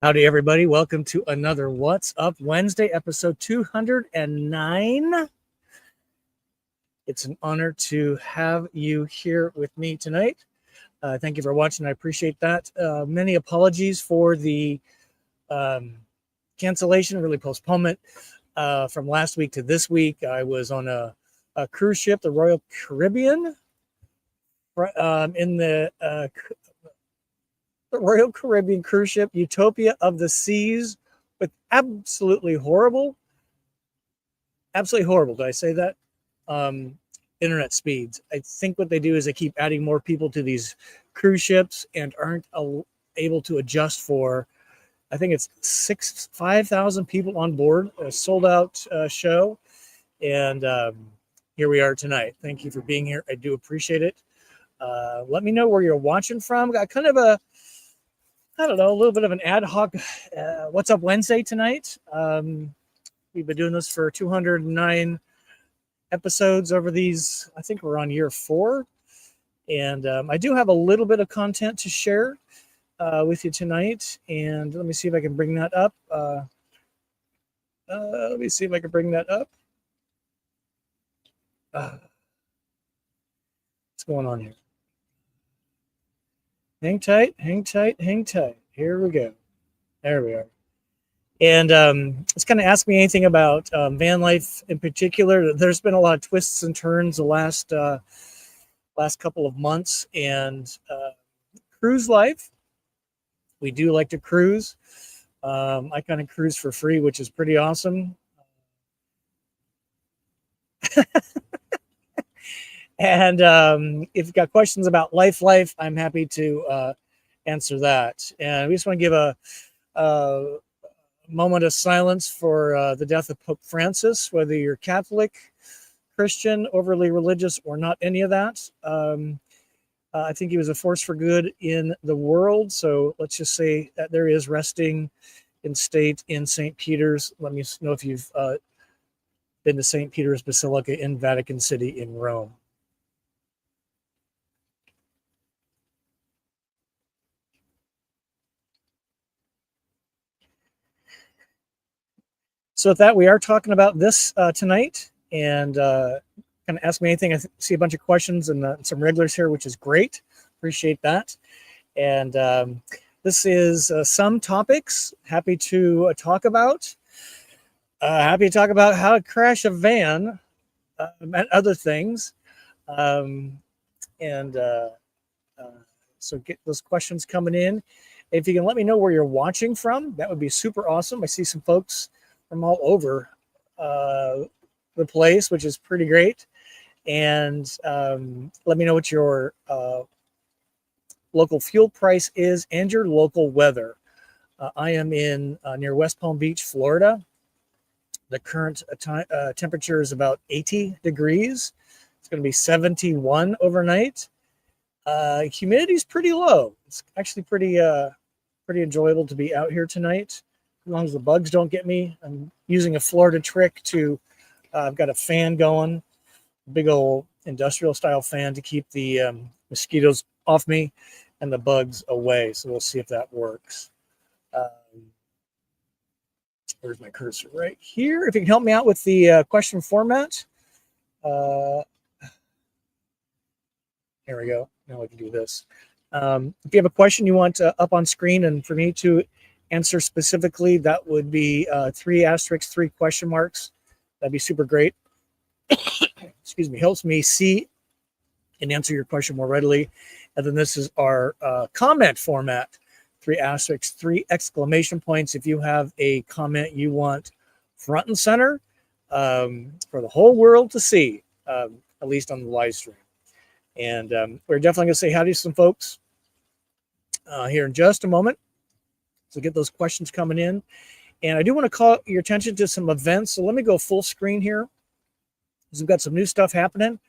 Howdy, everybody. Welcome to another What's Up Wednesday, episode 209. It's an honor to have you here with me tonight. Thank you for watching. I appreciate that. Many apologies for the cancellation, really postponement from last week to this week. I was on a cruise ship, the Royal Caribbean, in the Royal Caribbean cruise ship, Utopia of the Seas, with absolutely horrible, did I say that? Internet speeds. I think what they do is they keep adding more people to these cruise ships and aren't able to adjust for, I think it's 5,000 people on board, a sold out show. And here we are tonight. Thank you for being here. I do appreciate it. Let me know where you're watching from. Got kind of a little bit of an ad hoc What's Up Wednesday tonight. We've been doing this for 209 episodes over these. I think we're on year 4. And I do have a little bit of content to share with you tonight. And let me see if I can bring that up. What's going on here? Hang tight. Here we go. There we are. And it's kind of ask me anything about VanLife in particular. There's been a lot of twists and turns the last couple of months. And CruiseLife, we do like to cruise. I kind of cruise for free, which is pretty awesome. And if you've got questions about LifeLife, I'm happy to answer that. And we just want to give a moment of silence for the death of Pope Francis, whether you're Catholic, Christian, overly religious, or not any of that. I think he was a force for good in the world. So let's just say that there is resting in state in St. Peter's. Let me know if you've been to St. Peter's Basilica in Vatican City in Rome. So with that, we are talking about this tonight, and kind of ask me anything. I see a bunch of questions and some regulars here, which is great. Appreciate that. And this is some topics. Happy to talk about. Happy to talk about how to crash a van and other things. So get those questions coming in. If you can let me know where you're watching from, that would be super awesome. I see some folks from all over the place, which is pretty great. And let me know what your local fuel price is and your local weather. I am in near West Palm Beach, Florida. The current temperature is about 80 degrees. It's going to be 71 overnight. Humidity is pretty low. It's actually pretty enjoyable to be out here tonight. As long as the bugs don't get me. I'm using a Florida trick to, I've got a fan going, big old industrial style fan to keep the mosquitoes off me and the bugs away. So we'll see if that works. Where's my cursor? Right here. If you can help me out with the question format. Here we go. Now we can do this. If you have a question you want up on screen and for me to answer specifically, that would be 3*3 question marks. That'd be super great. Excuse me. Helps me see and answer your question more readily. And then this is our comment format. 3*3 exclamation points. If you have a comment you want front and center for the whole world to see, at least on the live stream. And we're definitely going to say howdy to some folks here in just a moment. So get those questions coming in. And I do want to call your attention to some events. So let me go full screen here, because we've got some new stuff happening.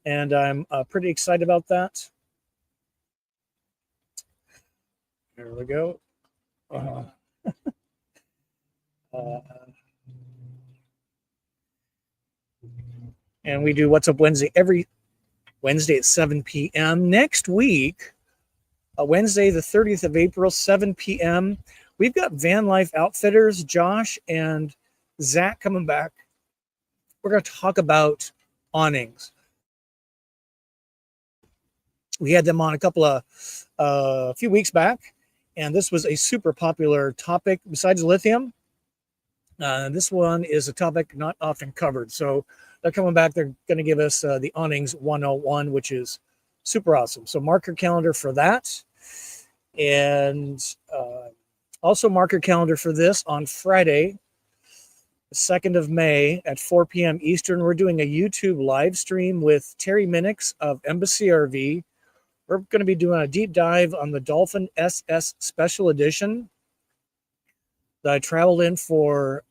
And I'm pretty excited about that. There we go. And we do What's Up Wednesday every Wednesday at 7 p.m. Next week, Wednesday, the 30th of April, 7 p.m., we've got VanLife Outfitters, Josh and Zach coming back. We're going to talk about awnings. We had them on a few weeks back, and this was a super popular topic besides lithium. This one is a topic not often covered. So they're coming back. They're going to give us the awnings 101, which is super awesome. So mark your calendar for that. And also mark your calendar for this on Friday, the 2nd of May at 4 p.m. Eastern. We're doing a YouTube live stream with Terry Minix of Embassy RV. We're going to be doing a deep dive on the Dolphin SS Special Edition that I traveled in for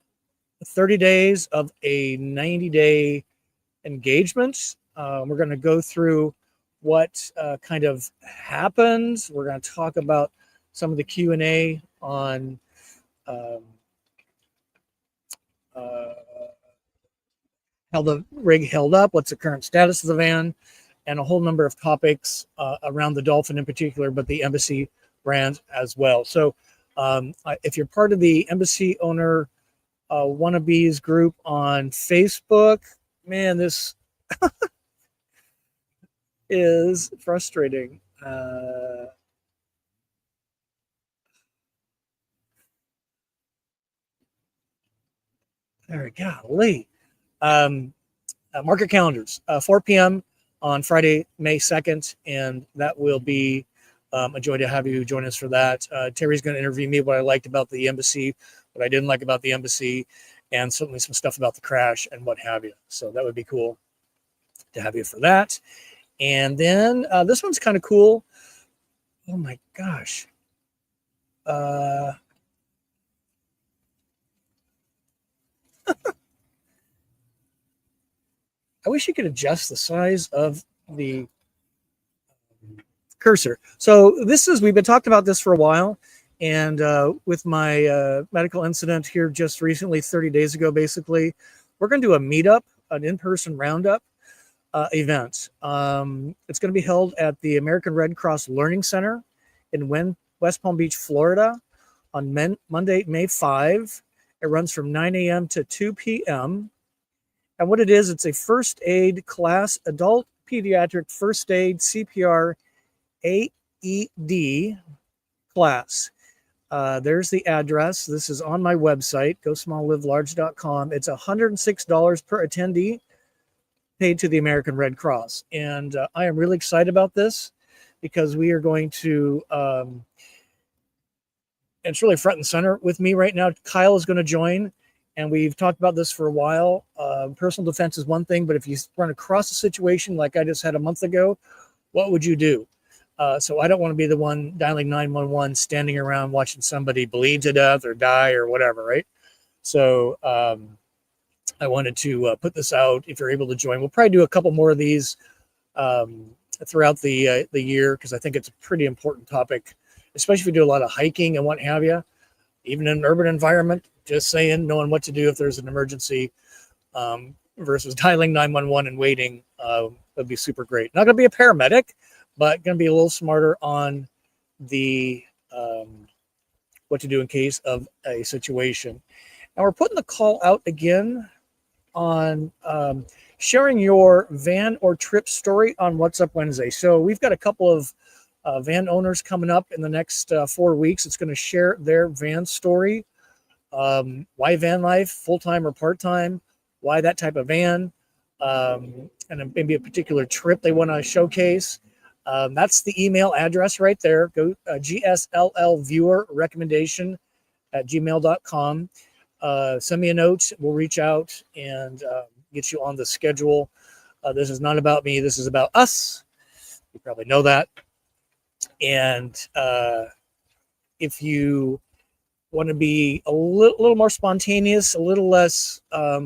30 days of a 90-day engagement. We're going to go through what kind of happened. We're going to talk about some of the Q&A on how the rig held up, what's the current status of the van, and a whole number of topics around the Dolphin in particular, but the Embassy brand as well. So if you're part of the Embassy owner wannabes group on Facebook, man, this is frustrating. There we go. Golly. Mark your calendars, 4 p.m. on Friday, May 2nd, and that will be a joy to have you join us for that. Terry's going to interview me what I liked about the Embassy, what I didn't like about the Embassy, and certainly some stuff about the crash and what have you. So that would be cool to have you for that. And then this one's kind of cool. Oh my gosh. I wish you could adjust the size of the cursor. So we've been talking about this for a while. And with my medical incident here just recently, 30 days ago, basically, we're going to do a meetup, an in-person roundup event. It's going to be held at the American Red Cross Learning Center in West Palm Beach, Florida on Monday, May 5. It runs from 9 a.m. to 2 p.m. And what it is, it's a first aid class, adult pediatric first aid CPR AED class. There's the address. This is on my website, gosmalllivelarge.com. It's $106 per attendee, paid to the American Red Cross. And I am really excited about this because we are going to, it's really front and center with me right now. Kyle is going to join, and we've talked about this for a while. Personal defense is one thing, but if you run across a situation like I just had a month ago, what would you do? So I don't want to be the one dialing 911, standing around watching somebody bleed to death or die or whatever, right? So I wanted to put this out. If you're able to join, we'll probably do a couple more of these throughout the year, because I think it's a pretty important topic, especially if you do a lot of hiking and what have you. Even in an urban environment, just saying, knowing what to do if there's an emergency versus dialing 911 and waiting would be super great. Not going to be a paramedic, but going to be a little smarter on the what to do in case of a situation. And we're putting the call out again on sharing your van or trip story on What's Up Wednesday. So we've got a couple of van owners coming up in the next 4 weeks. It's going to share their van story. Why van life, full-time or part-time, why that type of van, and maybe a particular trip they want to showcase. That's the email address right there. Go gsllviewerrecommendation@gmail.com. Send me a note. We'll reach out and get you on the schedule. This is not about me. This is about us. You probably know that. And if you want to be a little more spontaneous, a little less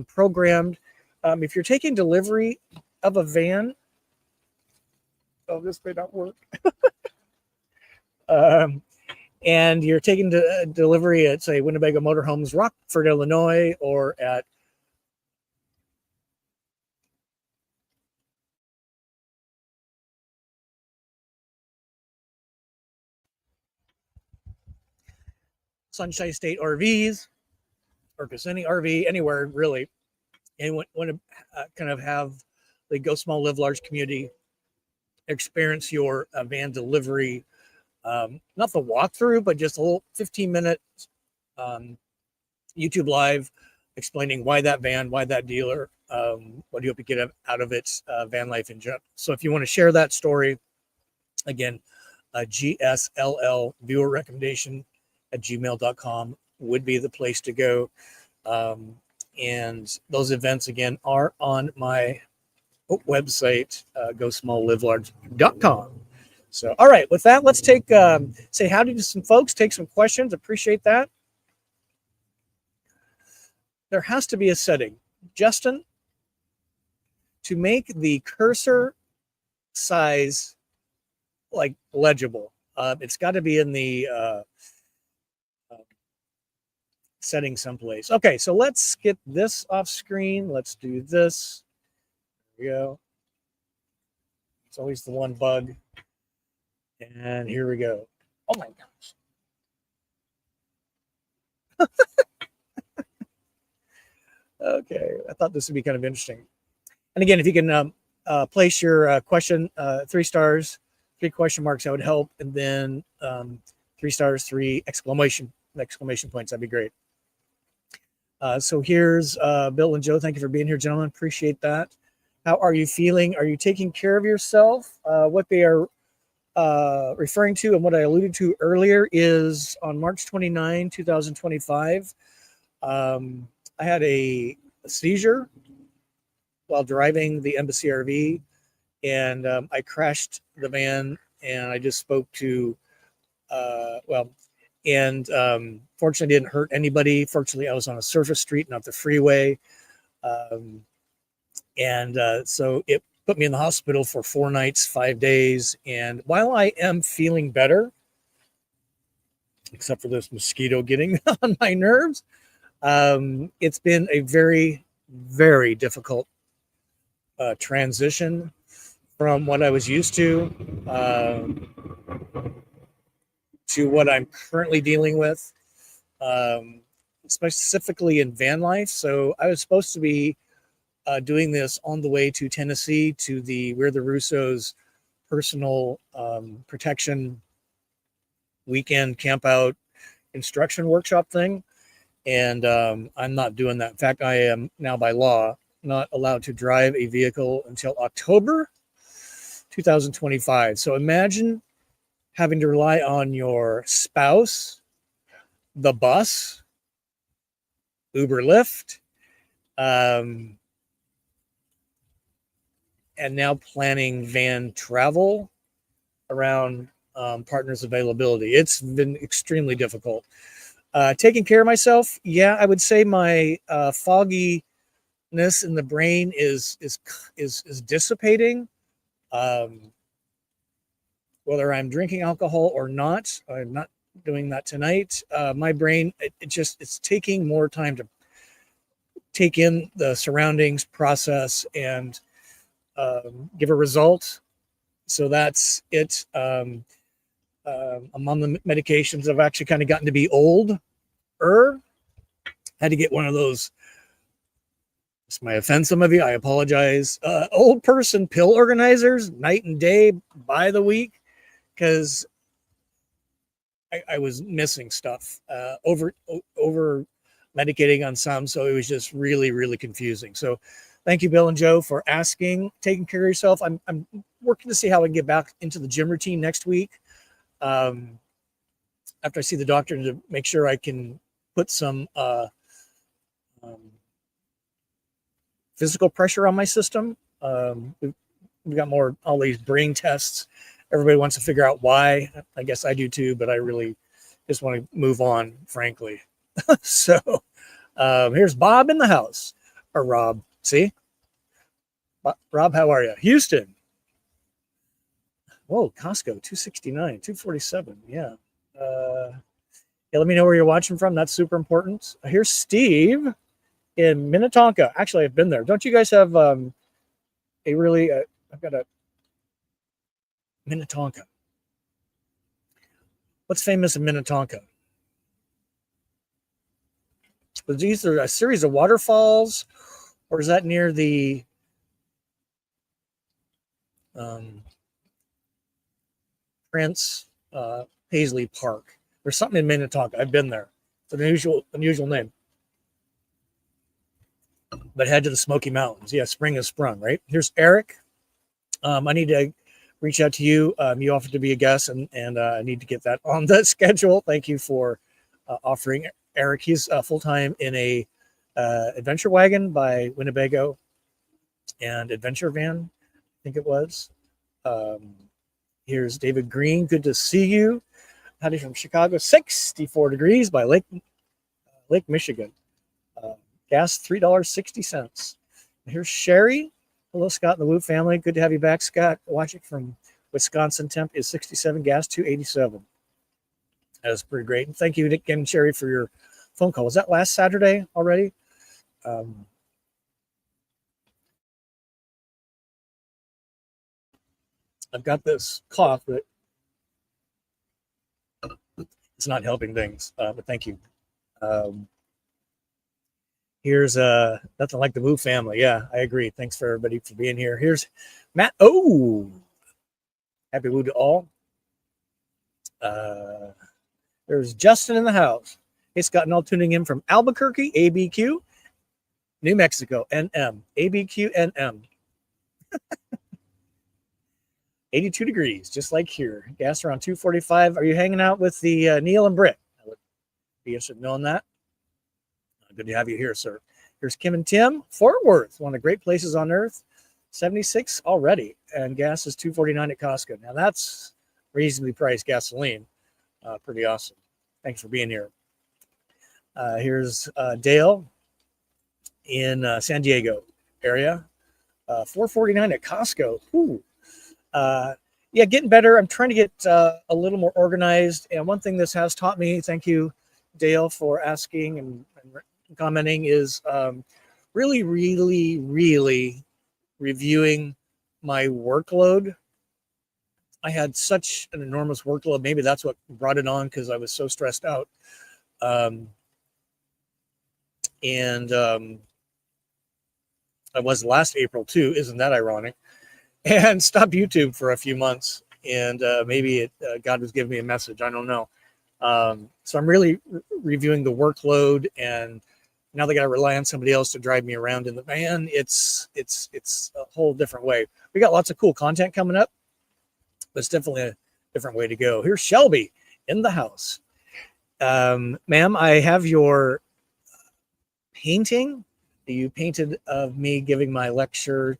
programmed, if you're taking delivery of a van, oh, this may not work. And you're taking delivery at, say, Winnebago Motorhomes, Rockford, Illinois, or at Sunshine State RVs or Kissimmee RV, anywhere really, and want to kind of have the Go Small Live Large community experience your van delivery, not the walkthrough, but just a little 15-minute YouTube live explaining why that van, why that dealer, what do you hope to get out of it, van life in general. So if you want to share that story, again, GSLL viewer recommendation at gmail.com would be the place to go. And those events, again, are on my website, GoSmallLiveLarge.com. So, all right, with that, let's take, say howdy to some folks, take some questions. Appreciate that. There has to be a setting, Justin, to make the cursor size like legible. It's got to be in the setting someplace. Okay, so let's get this off screen. Let's do this. There we go. It's always the one bug. And here we go. Oh my gosh. Okay, I thought this would be kind of interesting. And again, if you can place your question, 3 stars, 3 question marks, that would help. And then 3 stars, 3 exclamation points. That'd be great. So here's Bill and Joe. Thank you for being here, gentlemen. Appreciate that. How are you feeling? Are you taking care of yourself? What they are referring to and what I alluded to earlier is on March 29, 2025, I had a seizure while driving the Embassy RV, and I crashed the van, and I just spoke to, fortunately didn't hurt anybody. Fortunately, I was on a surface street, not the freeway. So it put me in the hospital for 4 nights, 5 days. And while I am feeling better, except for this mosquito getting on my nerves, it's been a very, very difficult transition from what I was used to what I'm currently dealing with, specifically in van life. So I was supposed to be doing this on the way to Tennessee to the We're the Russos personal protection weekend camp out instruction workshop thing. And I'm not doing that. In fact, I am now by law not allowed to drive a vehicle until October 2025. So imagine having to rely on your spouse, the bus, Uber, Lyft, and now planning van travel around partners' availability. It's been extremely difficult. Taking care of myself, yeah, I would say my fogginess in the brain is dissipating. Whether I'm drinking alcohol or not, I'm not doing that tonight. My brain, it's taking more time to take in the surroundings, process, and give a result. So that's it. I'm on the medications. I've actually kind of gotten to be old. Had to get one of those. This might offend some of you. I apologize. Old person pill organizers, night and day, by the week, because I was missing stuff. Over medicating on some, so it was just really, really confusing. So thank you, Bill and Joe, for asking, taking care of yourself. I'm working to see how I can get back into the gym routine next week. After I see the doctor, to make sure I can put some physical pressure on my system. We've got all these brain tests. Everybody wants to figure out why. I guess I do too, but I really just want to move on, frankly. So here's Bob in the house, or Rob. See? Rob, how are you? Houston. Whoa, Costco, 269, 247. Yeah. Yeah, let me know where you're watching from. That's super important. Here's Steve in Minnetonka. Actually, I've been there. Don't you guys have I've got a Minnetonka. What's famous in Minnetonka? But these are a series of waterfalls, or is that near the Prince Paisley Park? There's something in Minnetonka. I've been there. It's an unusual name. But head to the Smoky Mountains. Yeah, spring has sprung, right? Here's Eric. I need to reach out to you. You offered to be a guest, and I need to get that on the schedule. Thank you for offering Eric. He's full-time in a adventure wagon by Winnebago and adventure van, I think it was. Here's David Green. Good to see you. Howdy from Chicago. 64 degrees by Lake Michigan. Gas $3.60. Here's Sherry. Hello, Scott and the Woo family. Good to have you back, Scott. Watching from Wisconsin. Temp is 67. Gas $2.87. That was pretty great. And thank you again, Sherry, for your phone call. Was that last Saturday already? I've got this cough, but it's not helping things. But thank you. Here's nothing like the Woo family. Yeah, I agree. Thanks for everybody for being here. Here's Matt. Oh, happy Woo to all. There's Justin in the house. Hey, Scott and all tuning in from Albuquerque, ABQ, New Mexico, NM, ABQ, NM. 82 degrees, just like here. Gas around 245. Are you hanging out with the Neil and Britt? I would be interested in knowing that. Good to have you here, sir. Here's Kim and Tim. Fort Worth, one of the great places on earth. 76 already, and gas is $2.49 at Costco. Now that's reasonably priced gasoline. Pretty awesome. Thanks for being here. Here's Dale in San Diego area. $4.49 at Costco. Ooh. Yeah, getting better. I'm trying to get a little more organized. And one thing this has taught me, thank you, Dale, for asking and commenting, is really reviewing my workload. I had such an enormous workload. Maybe that's what brought it on, because I was so stressed out. I was last April too. Isn't that ironic? And stopped YouTube for a few months. And maybe God was giving me a message. I don't know. So I'm really reviewing the workload, and now they got to rely on somebody else to drive me around in the van. It's a whole different way. We got lots of cool content coming up, but it's definitely a different way to go. Here's Shelby in the house. Ma'am, I have your painting that you painted of me giving my lecture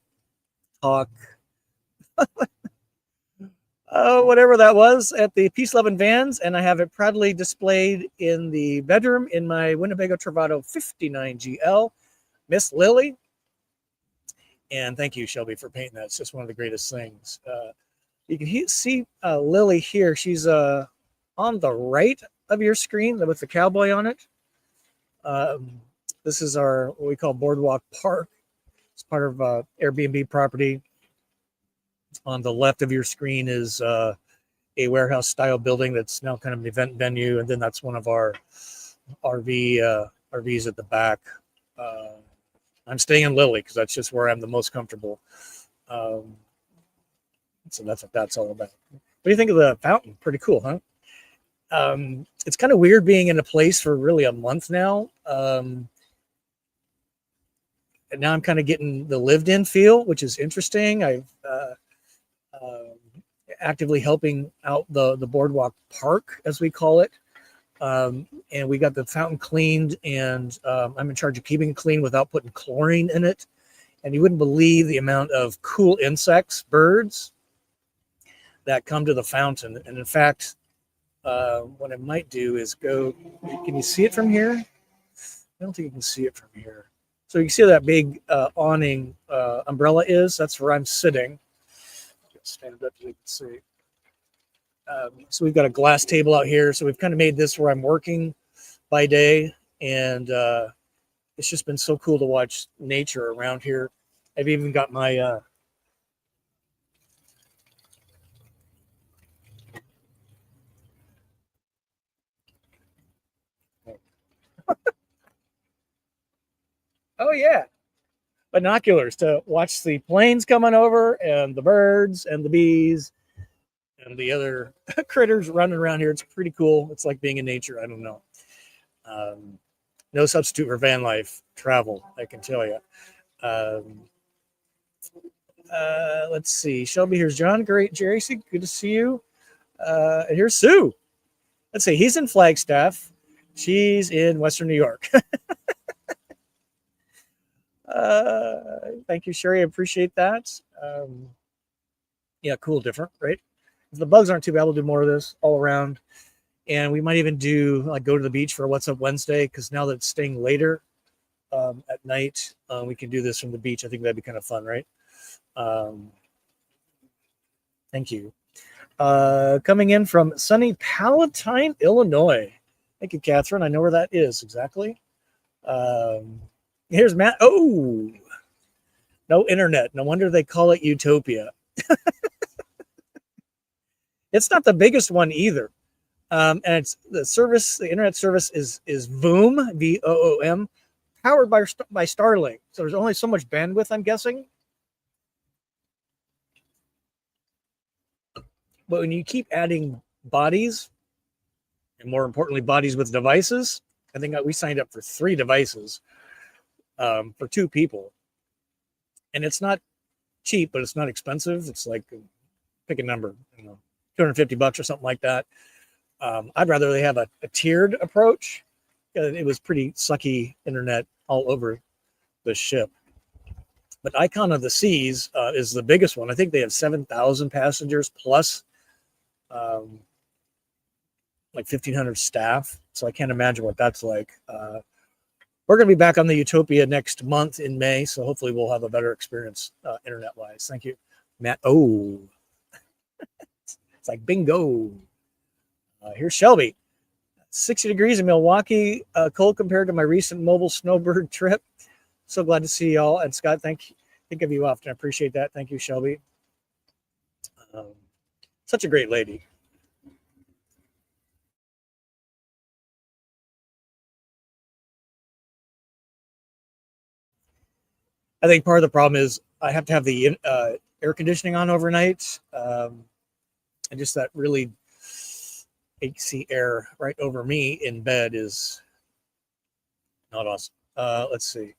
talk. Whatever that was, at the Peace, Love, and Vans, and I have it proudly displayed in the bedroom in my Winnebago Travato 59GL. Miss Lily. And thank you, Shelby, for painting that. It's just one of the greatest things. You can see Lily here. She's on the right of your screen with the cowboy on it. This is our, what we call Boardwalk Park. It's part of Airbnb property. On the left of your screen is a warehouse style building that's now kind of an event venue. And then that's one of our RVs at the back. I'm staying in Lily because that's just where I'm the most comfortable. So that's what that's all about. What do you think of the fountain? Pretty cool, huh? It's kind of weird being in a place for really a month now. And now I'm kind of getting the lived in feel, which is interesting. I've actively helping out the Boardwalk Park, as we call it. And we got the fountain cleaned, and I'm in charge of keeping it clean without putting chlorine in it. And you wouldn't believe the amount of cool insects, birds, that come to the fountain. And in fact, what I might do is go, can you see it from here? I don't think you can see it from here. So you can see that big awning umbrella is. That's where I'm sitting. Stand up so you can see. So we've got a glass table out here. So we've kind of made this where I'm working by day. And it's just been so cool to watch nature around here. I've even got my... Oh yeah, binoculars to watch the planes coming over and the birds and the bees and the other critters running around here. It's pretty cool. It's like being in nature. I don't know. Um, no substitute for van life travel, I can tell you. Um, let's see. Shelby, here's John. Great, Jerry. Good to see you. And here's Sue. Let's see. He's in Flagstaff. She's in Western New York. Thank you, Sherry. I appreciate that. Yeah, cool, different, right? If the bugs aren't too bad, we'll do more of this all around. And we might even do like go to the beach for What's Up Wednesday, because now that it's staying later at night, we can do this from the beach. I think that'd be kind of fun, right? Thank you. Coming in from sunny Palatine, Illinois. Thank you, Catherine. I know where that is exactly. Here's Matt. Oh, no internet. No wonder they call it Utopia. It's not the biggest one either. And it's the service, the internet service is Voom, VOOM, powered by Starlink. So there's only so much bandwidth, I'm guessing. But when you keep adding bodies, and more importantly, bodies with devices, I think we signed up for 3 devices for 2 people. And it's not cheap, but it's not expensive. It's like, pick a number, $250 or something like that. I'd rather they have a tiered approach. It was pretty sucky internet all over the ship. But Icon of the Seas is the biggest one. I think they have 7,000 passengers plus like 1,500 staff. So I can't imagine what that's like. We're going to be back on the Utopia next month in May. So hopefully we'll have a better experience internet-wise. Thank you, Matt. Oh, it's like bingo. Here's Shelby. 60 degrees in Milwaukee, cold compared to my recent mobile snowbird trip. So glad to see y'all. And Scott, think of you often. I appreciate that. Thank you, Shelby. Such a great lady. I think part of the problem is I have to have the air conditioning on overnight. And just that really AC air right over me in bed is not awesome. Let's see.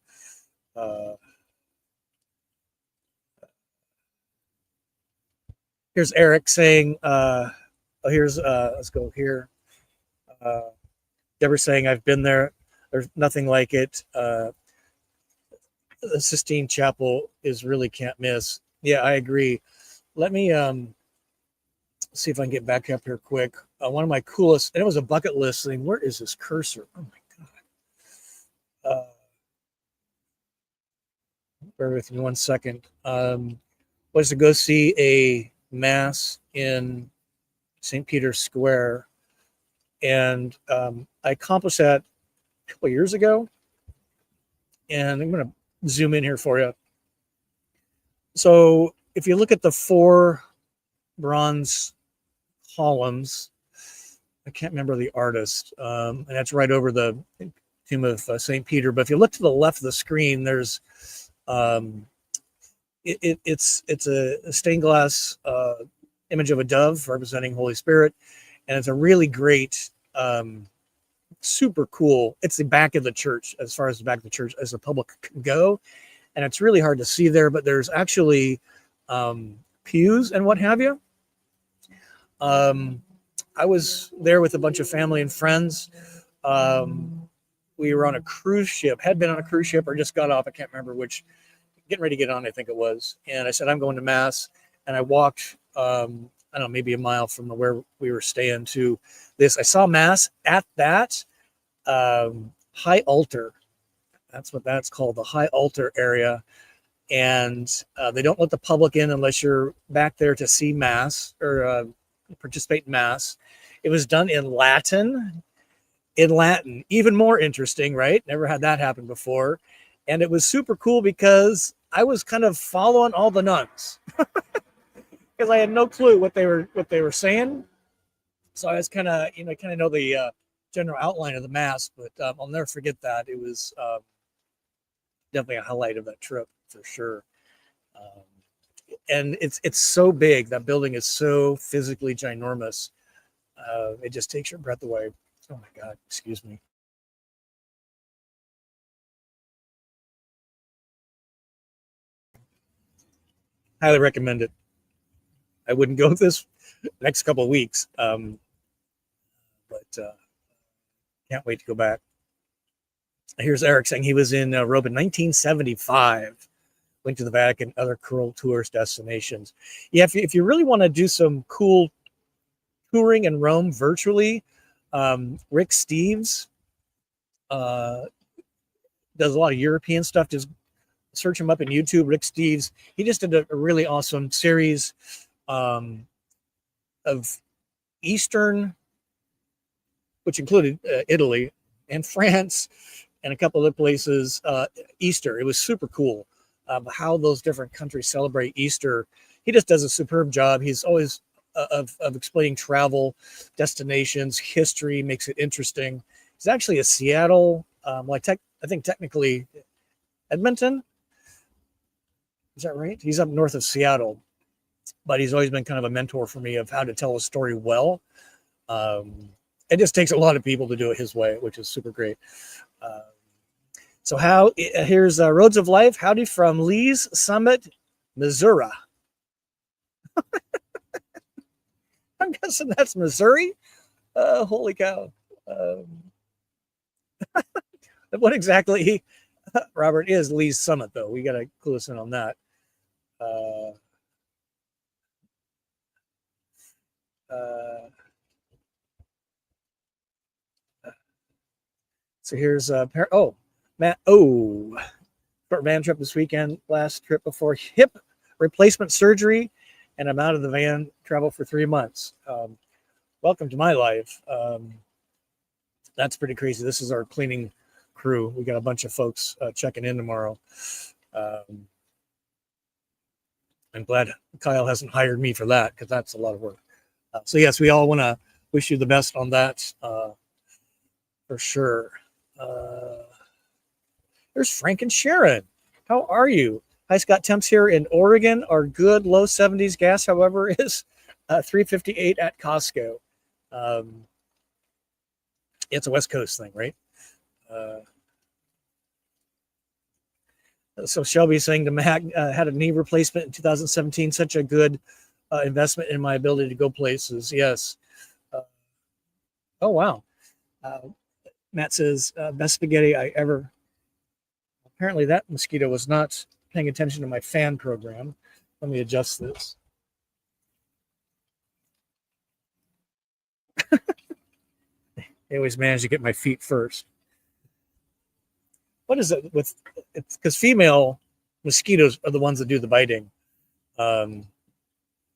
Here's Eric saying, let's go here. Deborah saying, I've been there. There's nothing like it. The Sistine Chapel is really can't miss. Yeah, I agree. Let me see if I can get back up here quick. One of my coolest, and it was a bucket list thing. Where is this cursor? Oh my God. Bear with me 1 second. Was to go see a mass in St. Peter's Square. And I accomplished that a couple of years ago. And I'm going to zoom in here for you. So if you look at the 4 bronze columns, I can't remember the artist, and that's right over the tomb of St. Peter. But if you look to the left of the screen, there's it's a stained glass image of a dove representing Holy Spirit, and it's a really great, super cool. It's the back of the church, as far as the back of the church as the public can go, and it's really hard to see there. But there's actually pews and what have you. I was there with a bunch of family and friends. We were on a cruise ship, had been on a cruise ship or just got off. I can't remember which, getting ready to get on, I think it was. And I said, I'm going to mass. And I walked, I don't know, maybe a mile from where we were staying to this. I saw mass at that high altar. That's what that's called, the high altar area. And they don't let the public in unless you're back there to see mass or participate in mass. It was done in Latin. Even more interesting, right? Never had that happen before. And it was super cool because I was kind of following all the nuns because I had no clue what they were saying. So I was kind of know the general outline of the mass, but I'll never forget that. It was definitely a highlight of that trip for sure. And it's so big. That building is so physically ginormous. It just takes your breath away. Oh my God, excuse me. Highly recommend it. I wouldn't go this next couple of weeks, but can't wait to go back. Here's Eric saying he was in Rome in 1975. Went to the Vatican, other cool tourist destinations. Yeah, if you really want to do some cool touring in Rome virtually, Rick Steves does a lot of European stuff. Just search him up in YouTube, Rick Steves. He just did a really awesome series of Eastern, which included Italy and France and a couple other places, Easter. It was super cool how those different countries celebrate Easter. He just does a superb job. He's always of explaining travel, destinations, history, makes it interesting. He's actually a Seattle, I think technically Edmonton. Is that right? He's up north of Seattle, but he's always been kind of a mentor for me of how to tell a story well. It just takes a lot of people to do it his way, which is super great. So here's Roads of Life. Howdy from Lee's Summit, Missouri. I'm guessing that's Missouri. Holy cow. What exactly, Robert, is Lee's Summit, though? We got to clue us in on that. So here's Matt. Short van trip this weekend. Last trip before hip replacement surgery, and I'm out of the van travel for 3 months. Welcome to my life. That's pretty crazy. This is our cleaning crew. We got a bunch of folks checking in tomorrow. I'm glad Kyle hasn't hired me for that because that's a lot of work. So yes, we all want to wish you the best on that for sure. There's Frank and Sharon. How are you? High Scott temps here in Oregon are good. Low 70s. Gas, however, is $3.58 at Costco. It's a West Coast thing, right? So Shelby's saying to Mac, had a knee replacement in 2017. Such a good investment in my ability to go places. Yes. Oh, wow. Matt says, best spaghetti I ever. Apparently that mosquito was not paying attention to my fan program. Let me adjust this. I always manage to get my feet first. What is it with it's because female mosquitoes are the ones that do the biting. They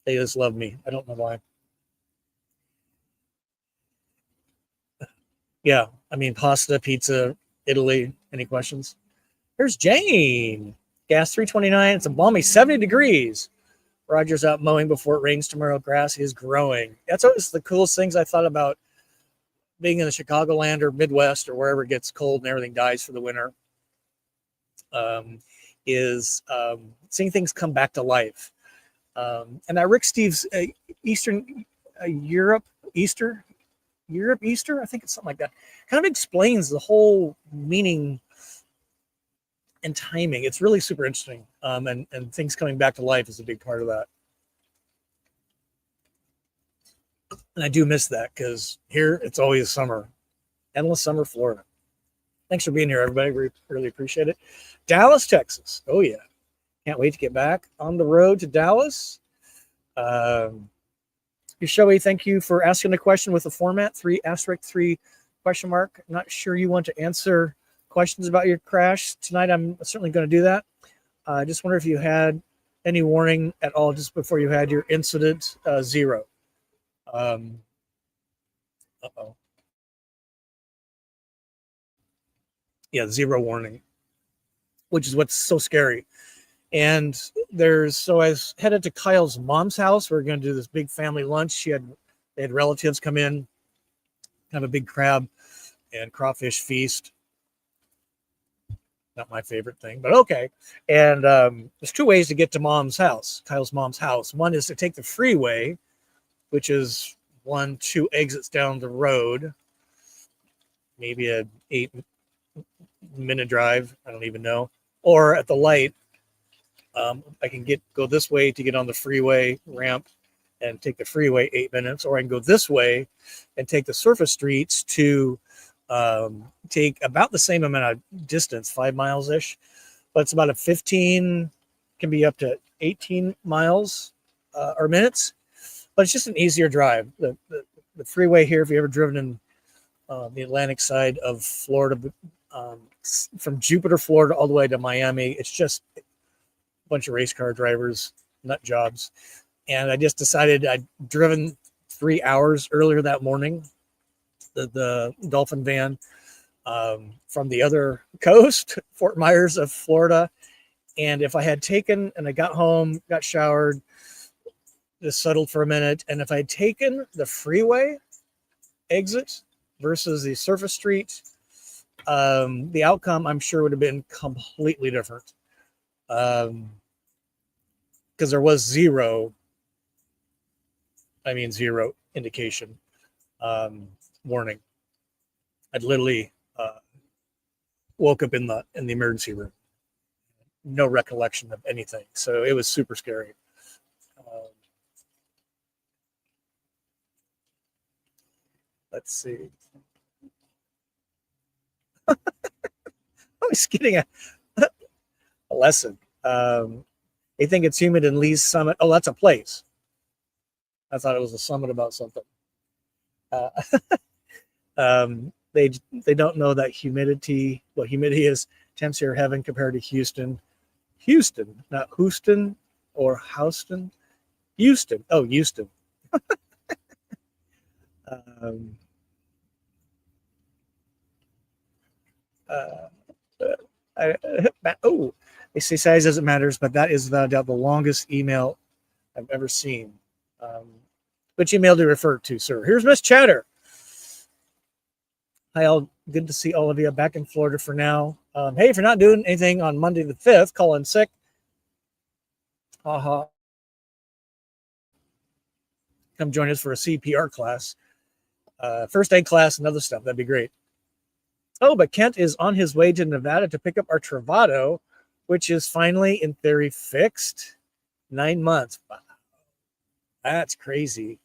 just love me. I don't know why. Yeah, I mean pasta, pizza, Italy. Any questions? There's Jane. Gas 329. It's a balmy 70 degrees. Roger's out mowing before it rains tomorrow. Grass is growing. That's always the coolest things I thought about being in the Chicagoland or Midwest or wherever it gets cold and everything dies for the winter. Is seeing things come back to life. And that Rick Steves Eastern Europe Easter, I think it's something like that, kind of explains the whole meaning and timing. It's really super interesting. And things coming back to life is a big part of that. And I do miss that because here it's always summer, endless summer, Florida. Thanks for being here, everybody. We really appreciate it. Dallas, Texas. Oh, yeah. Can't wait to get back on the road to Dallas. Shelby, thank you for asking the question with the format, 3*3 question mark. I'm not sure you want to answer questions about your crash tonight. I'm certainly going to do that. I just wonder if you had any warning at all just before you had your incident 0. Yeah, 0 warning, which is what's so scary. And so I was headed to Kyle's mom's house. We're going to do this big family lunch. They had relatives come in, have a big crab and crawfish feast. Not my favorite thing, but okay. And there's two ways to get to Kyle's mom's house. One is to take the freeway, which is 1-2 exits down the road, maybe a 8-minute drive. I don't even know. Or at the light, I can go this way to get on the freeway ramp and take the freeway 8 minutes, or I can go this way and take the surface streets to take about the same amount of distance, 5 miles ish, but it's about 15, can be up to 18 miles or minutes, but it's just an easier drive. The freeway here, if you've ever driven in the Atlantic side of Florida, from Jupiter, Florida, all the way to Miami, it's just a bunch of race car drivers, nut jobs. And I just decided I'd driven 3 hours earlier that morning, the Dolphin van, from the other coast, Fort Myers of Florida. And if I had taken, and I got home, got showered, just settled for a minute, and if I had taken the freeway exit versus the surface street, the outcome, I'm sure, would have been completely different. Because there was zero indication, warning. I'd literally woke up in the emergency room, no recollection of anything. So it was super scary. Let's see. I was getting a lesson. They think it's humid in Lee's Summit. Oh, that's a place. I thought it was a summit about something. They don't know that humidity is. Temps here heaven compared to Houston. Houston, not Houston or Houston. Houston. Oh, Houston. They say size doesn't matter, but that is the longest email I've ever seen. Which email do you refer to, sir? Here's Miss Chatter. Hi, all. Good to see all of you back in Florida for now. Hey, if you're not doing anything on Monday the 5th, call in sick. Come join us for a CPR class, first aid class, and other stuff. That'd be great. Oh, but Kent is on his way to Nevada to pick up our Travado, which is finally, in theory, fixed. 9 months. Wow. That's crazy.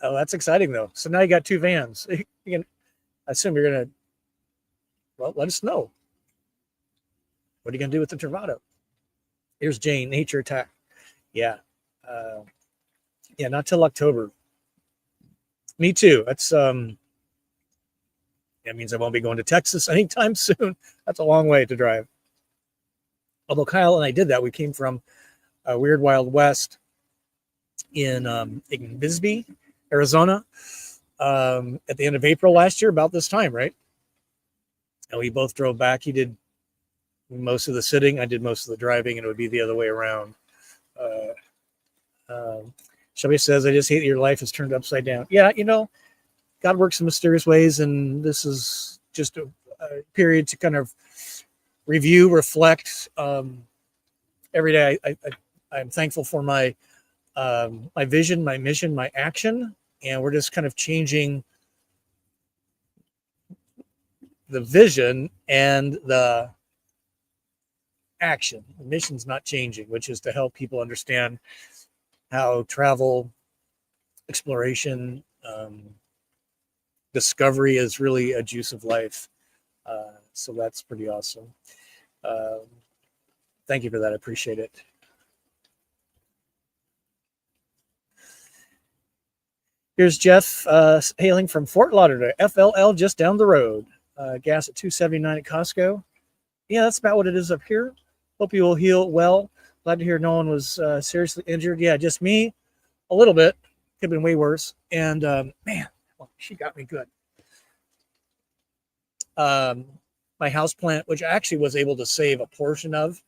Oh, that's exciting, though. So now you got 2 vans. I assume you're going to, well, let us know. What are you going to do with the Travado? Here's Jane, Nature Attack. Yeah. Yeah, not till October. Me too. That's that means I won't be going to Texas anytime soon. That's a long way to drive. Although Kyle and I did that. We came from Weird Wild West in Bisbee, Arizona, at the end of April last year, about this time, right? And we both drove back. He did most of the sitting. I did most of the driving, and it would be the other way around. Shelby says, I just hate that your life is turned upside down. Yeah, God works in mysterious ways, and this is just a period to kind of review, reflect. Every day I'm thankful for my my vision, my mission, my action, and we're just kind of changing the vision and the action. The mission's not changing, which is to help people understand how travel, exploration, discovery is really a juice of life. So that's pretty awesome. Thank you for that. I appreciate it. Here's Jeff hailing from Fort Lauderdale, FLL, just down the road. Gas at $2.79 at Costco. Yeah, that's about what it is up here. Hope you will heal well. Glad to hear no one was seriously injured. Yeah, just me, a little bit. Could have been way worse. And man, she got me good. My house plant, which I actually was able to save a portion of,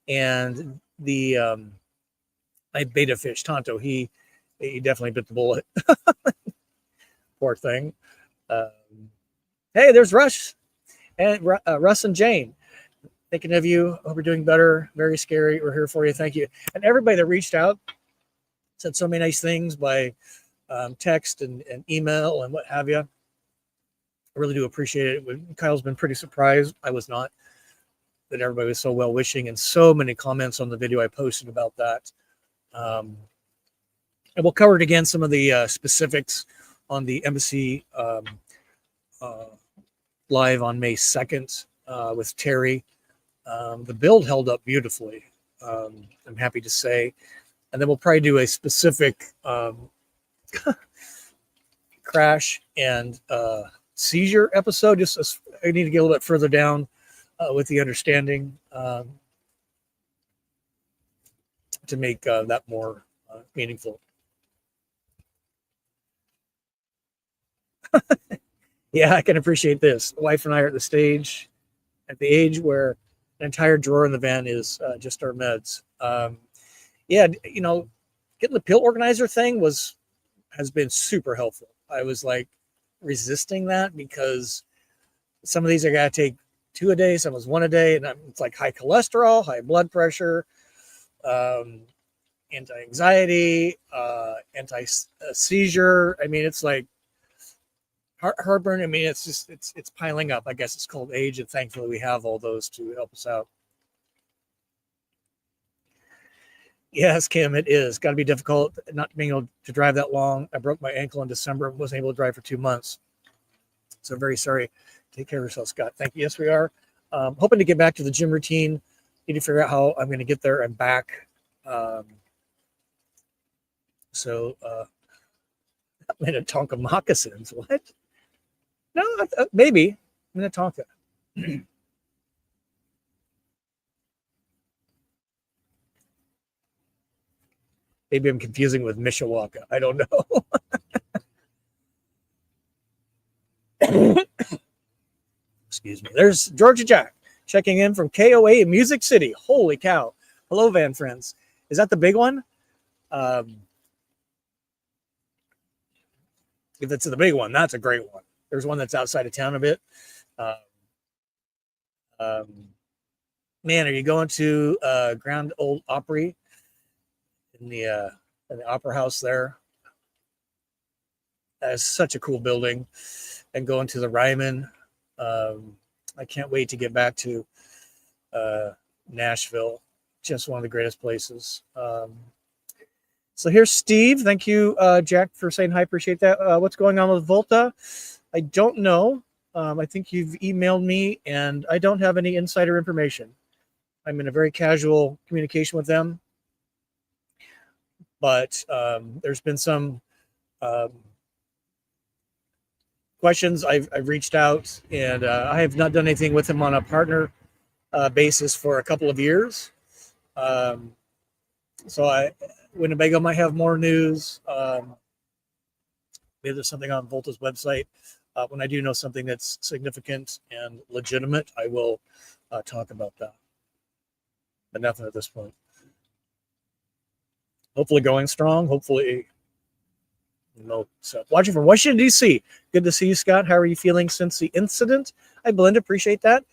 and the my beta fish Tonto, he definitely bit the bullet. Poor thing. Hey, there's Russ and Russ and Jane. Thinking of you. Hope you're doing better. Very scary. We're here for you. Thank you. And everybody that reached out said so many nice things by text and email and what have you. I really do appreciate it. Kyle's been pretty surprised. I was not, that everybody was so well wishing, and so many comments on the video I posted about that. And we'll cover it again, some of the specifics on the embassy live on May 2nd with Terry. The build held up beautifully, I'm happy to say. And then we'll probably do a specific crash and seizure episode. Just I need to get a little bit further down with the understanding to make that more meaningful. Yeah, I can appreciate this. The wife and I are at the age where an entire drawer in the van is just our meds. Yeah, you know, getting the pill organizer thing has been super helpful. I was like resisting that because some of these I gotta take 2 a day, some was 1 a day, and it's like high cholesterol, high blood pressure, anti-anxiety, anti-seizure. I mean, it's like heartburn. I mean, it's piling up. I guess it's called age, and thankfully we have all those to help us out. Yes, Kim, it is. Got to be difficult not being able to drive that long. I broke my ankle in December and wasn't able to drive for 2 months. So very sorry. Take care of yourself, Scott. Thank you. Yes, we are. Hoping to get back to the gym routine. Need to figure out how I'm going to get there and back. Minnetonka moccasins. What? No, maybe Minnetonka. Maybe I'm confusing with Mishawaka. I don't know. Excuse me. There's Georgia Jack checking in from KOA in Music City. Holy cow. Hello, van friends. Is that the big one? If it's the big one, that's a great one. There's one that's outside of town a bit. Man, are you going to Grand Ole Opry in the Opera House there? That is such a cool building. And going to the Ryman. I can't wait to get back to Nashville. Just one of the greatest places. So here's Steve. Thank you, Jack, for saying hi. Appreciate that. What's going on with Volta? I don't know. I think you've emailed me, and I don't have any insider information. I'm in a very casual communication with them. But there's been some questions. I've reached out, and I have not done anything with him on a partner basis for a couple of years. So Winnebago might have more news. Maybe there's something on Volta's website. When I do know something that's significant and legitimate, I will talk about that. But nothing at this point. Hopefully going strong. Hopefully, so watching from Washington, D.C. Good to see you, Scott. How are you feeling since the incident? Hi, Belinda. Appreciate that.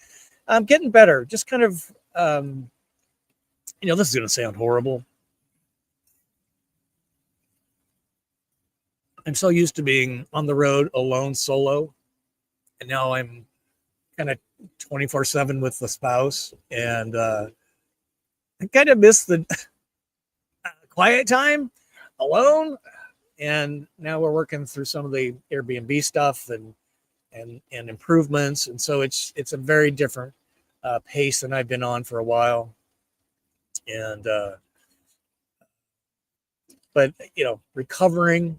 I'm getting better. Just kind of, this is going to sound horrible. I'm so used to being on the road alone, solo. And now I'm kind of 24/7 with the spouse. And I kind of miss the quiet time alone. And now we're working through some of the Airbnb stuff and improvements. And so it's a very different pace than I've been on for a while. And, but, recovering,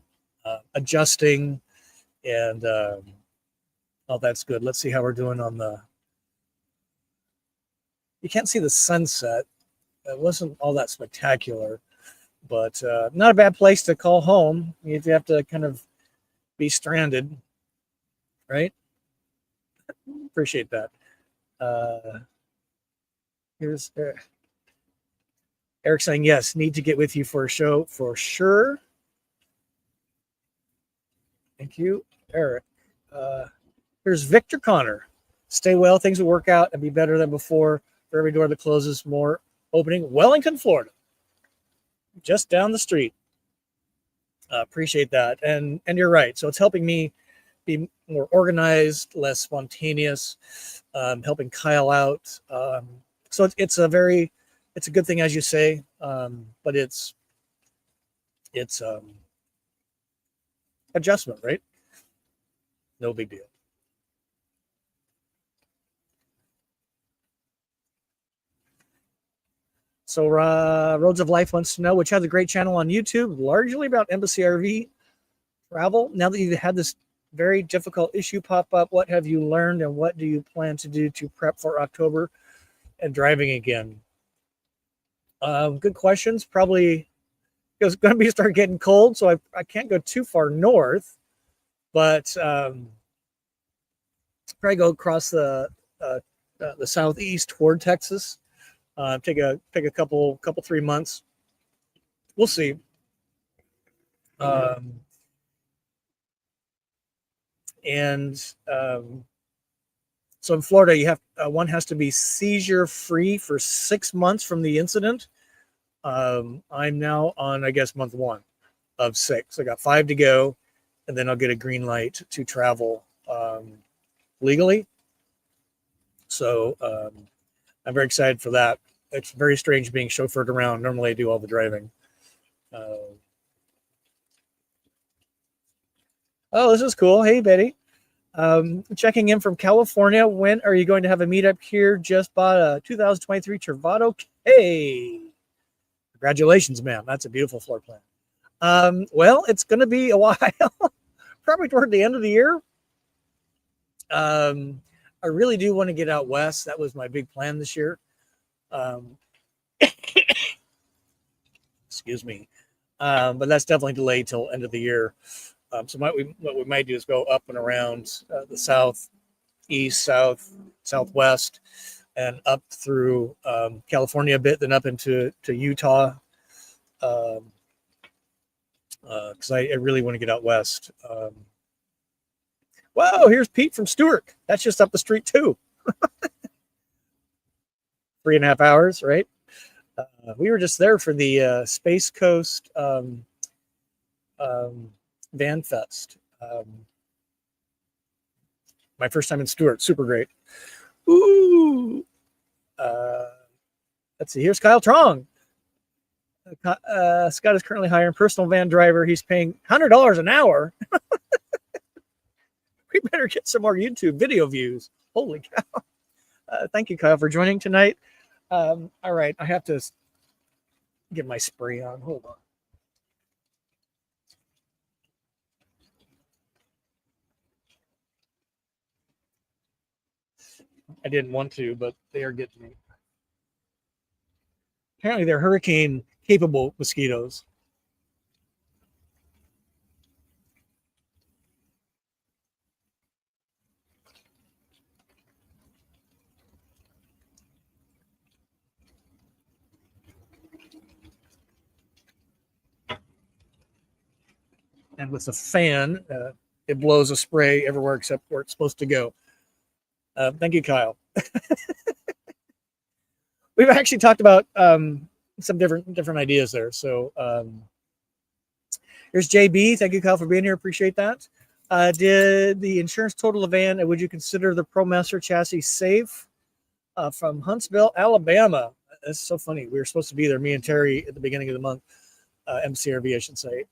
adjusting, and oh, that's good. Let's see how we're doing on you can't see the sunset. It wasn't all that spectacular, but not a bad place to call home if you have to kind of be stranded, right? Appreciate that. Here's Eric saying, yes, need to get with you for a show for sure. Thank you, Eric. Here's Victor Connor. Stay well. Things will work out and be better than before. For every door that closes, more opening. Wellington, Florida. Just down the street. Appreciate that. And you're right. So it's helping me be more organized, less spontaneous, helping Kyle out. So it's a good thing, as you say, but it's adjustment, right? No big deal. So Roads of Life wants to know, which has a great channel on YouTube, largely about Embassy RV travel. Now that you've had this very difficult issue pop up, what have you learned and what do you plan to do to prep for October and driving again? Good questions. Probably it's going to be start getting cold, so I can't go too far north, but probably go across the southeast toward Texas. Take a couple 3 months. We'll see. So in Florida, you have one has to be seizure free for 6 months from the incident. I'm now on, I guess, month 1 of 6. I got 5 to go, and then I'll get a green light to travel legally. So I'm very excited for that. It's very strange being chauffeured around. Normally I do all the driving. Oh, this is cool. Hey, Betty. Checking in from California. When are you going to have a meetup here? Just bought a 2023 Travato K. Congratulations, ma'am. That's a beautiful floor plan. Well, it's going to be a while. Probably toward the end of the year. I really do want to get out west. That was my big plan this year. Excuse me. But that's definitely delayed till end of the year. So what we might do is go up and around the south, east, south, southwest, and up through California a bit, then up into Utah. Because I really want to get out west. Whoa, here's Pete from Stewart. That's just up the street too. 3.5 hours, right? We were just there for the Space Coast Van Fest. My first time in Stewart, super great. Ooh. Let's see, here's Kyle Trong. Scott is currently hiring a personal van driver. He's paying $100 an hour. We better get some more YouTube video views. Holy cow. Thank you, Kyle, for joining tonight. All right, I have to get my spray on. Hold on. I didn't want to, but they are getting me. Apparently, they're hurricane-capable mosquitoes. And with the fan, it blows a spray everywhere except where it's supposed to go. Thank you, Kyle. We've actually talked about some different ideas there. So here's JB. Thank you, Kyle, for being here. Appreciate that. Did the insurance total the van, and would you consider the ProMaster chassis safe? From Huntsville, Alabama. That's so funny. We were supposed to be there, me and Terry, at the beginning of the month. MCRV, I should say.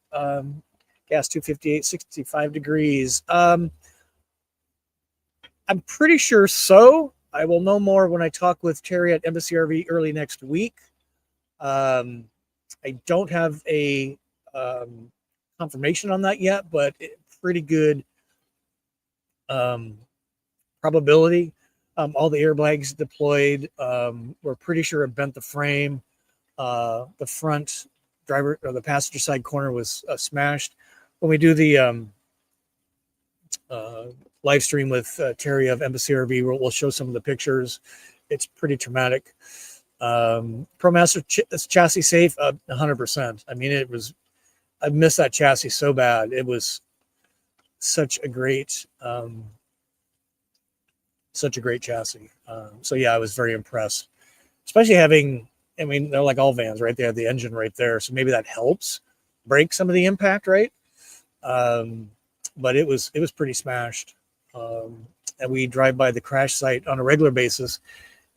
Gas 258, 65 degrees. I'm pretty sure so. I will know more when I talk with Terry at Embassy RV early next week. I don't have a confirmation on that yet, but pretty good probability. All the airbags deployed. We're pretty sure it bent the frame. The front driver or the passenger side corner was smashed. When we do the live stream with Terry of Embassy RV, we'll show some of the pictures. It's pretty traumatic. ProMaster chassis safe, 100%. I mean, I missed that chassis so bad. It was such a great Such a great chassis. So yeah, I was very impressed, especially having. I mean, they're like all vans, right? They have the engine right there, so maybe that helps break some of the impact, right? Um, but it was pretty smashed. And we drive by the crash site on a regular basis,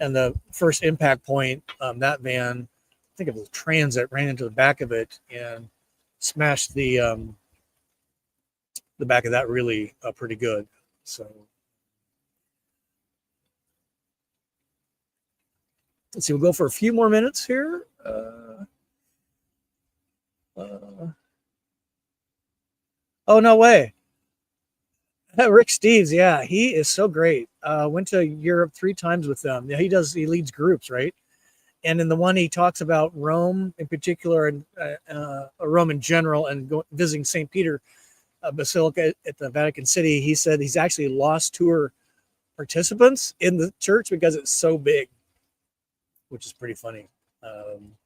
and the first impact point, that van, I think it was a Transit, ran into the back of it and smashed the back of that really pretty good. So let's see, we'll go for a few more minutes here. Oh, no way. Rick Steves, yeah, he is so great. Went to Europe 3 times with them. Yeah, he leads groups, right? And in the one he talks about Rome in particular, and Rome in general, and visiting St. Peter Basilica at the Vatican City. He said he's actually lost tour participants in the church because it's so big, which is pretty funny. Um,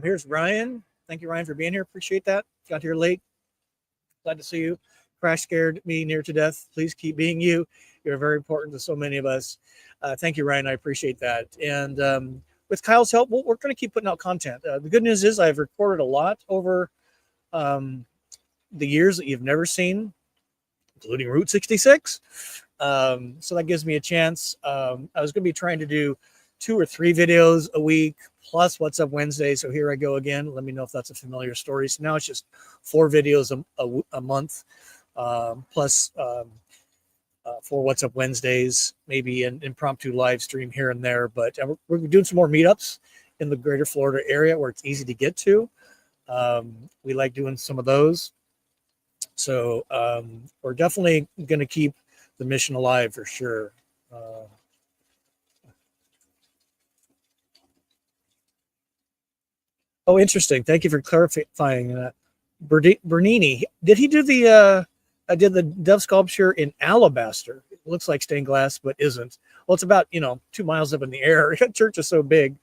Here's Ryan. Thank you, Ryan, for being here. Appreciate that. Got here late. Glad to see you. Crash scared me near to death. Please keep being you. You're very important to so many of us. Thank you, Ryan. I appreciate that. And with Kyle's help, we're going to keep putting out content. The good news is I've recorded a lot over um, the years that you've never seen, including Route 66. So that gives me a chance. I was going to be trying to do 2 or 3 videos a week plus What's Up Wednesday. So here I go again. Let me know if that's a familiar story. So now it's just 4 videos a month, plus 4 What's Up Wednesdays, maybe an impromptu live stream here and there. But we're doing some more meetups in the greater Florida area where it's easy to get to. We like doing some of those. So we're definitely going to keep the mission alive for sure. Oh, interesting. Thank you for clarifying that. Bernini, did he do the? I did the dove sculpture in alabaster. It looks like stained glass, but isn't. Well, it's about 2 miles up in the air. The church is so big.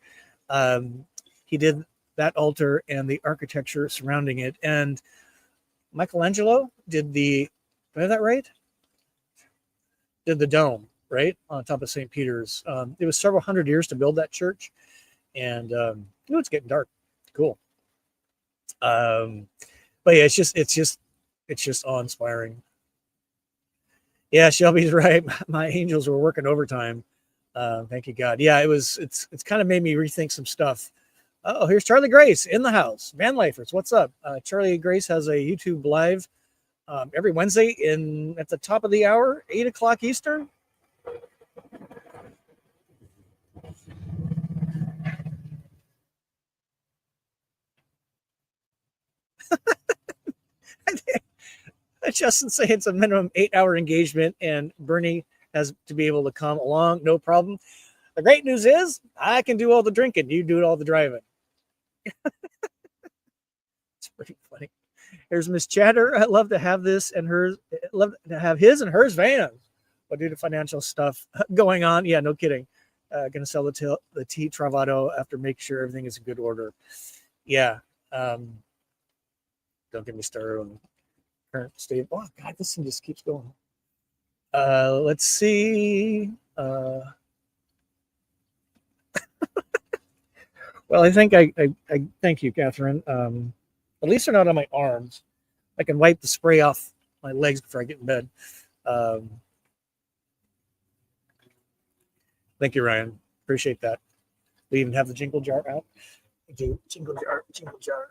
Um, he did that altar and the architecture surrounding it. And Michelangelo did the. Did I have that right? Did the dome right on top of St. Peter's. It was several hundred years to build that church, and it's getting dark. Cool. Um, but yeah, it's just awe-inspiring. Yeah, Shelby's right. My angels were working overtime. Thank you, God. Yeah, it's kind of made me rethink some stuff. Oh, here's Charlie Grace in the house. VanLifers, what's up? Charlie Grace has a YouTube live every Wednesday at the top of the hour, 8 o'clock Eastern. Justin saying it's a minimum 8-hour engagement, and Bernie has to be able to come along, no problem. The great news is I can do all the drinking, you do all the driving. It's pretty funny. Here's Miss Chatter. I love to have this and hers. Love to have his and hers vans. But due to financial stuff going on, yeah, no kidding. Going to sell the T Travado after making sure everything is in good order. Yeah. Don't get me started on current state. Oh God, this thing just keeps going. Let's see. Well, I think I thank you, Catherine. At least they're not on my arms. I can wipe the spray off my legs before I get in bed. Um, Thank you, Ryan. Appreciate that. We even have the jingle jar out. I do. Jingle jar, jingle jar.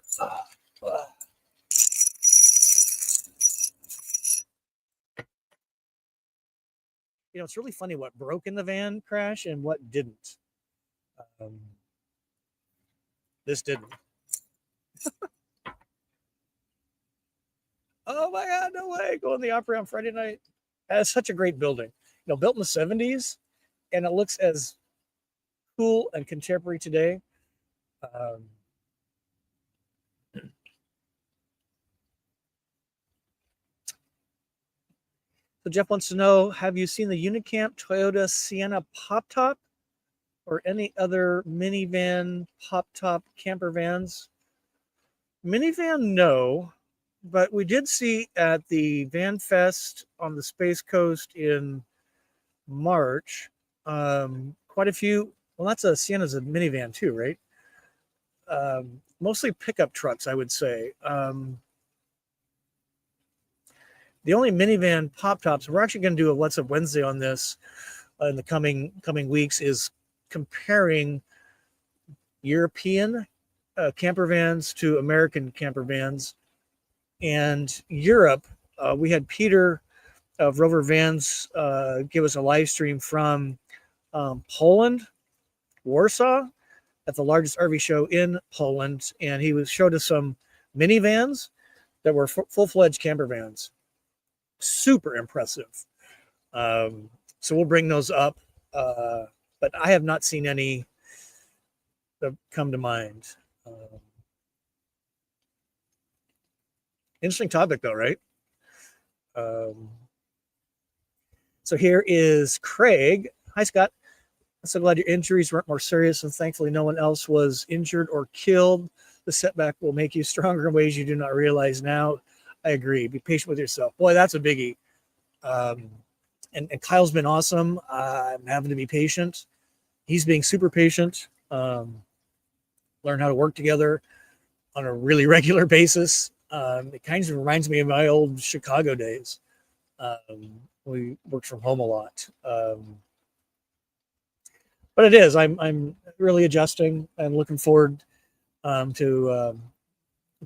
It's really funny what broke in the van crash and what didn't. Um, this didn't. Oh my God, no way. Going to the opera on Friday night. That's such a great building. Built in the 70s, and it looks as cool and contemporary today. Um, so Jeff wants to know, have you seen the Unicamp Toyota Sienna Pop Top or any other minivan pop top camper vans? Minivan, no. but we did see at the Van Fest on the Space Coast in March, quite a few. Well, that's a Sienna's a minivan too, right? Mostly pickup trucks, I would say. The only minivan pop tops. We're actually going to do a What's Up Wednesday on this in the coming weeks. Is comparing European camper vans to American camper vans, and Europe. We had Peter of Rover Vans give us a live stream from Poland, Warsaw, at the largest RV show in Poland, and he showed us some minivans that were full-fledged camper vans. Super impressive. So we'll bring those up, but I have not seen any that come to mind. Interesting topic, though, right? So here is Craig. Hi, Scott. I'm so glad your injuries weren't more serious, and thankfully no one else was injured or killed. The setback will make you stronger in ways you do not realize now. I agree. Be patient with yourself. Boy, that's a biggie. And Kyle's been awesome. I'm having to be patient. He's being super patient. Learn how to work together on a really regular basis. It kind of reminds me of my old Chicago days. We worked from home a lot. But it is. I'm really adjusting and looking forward to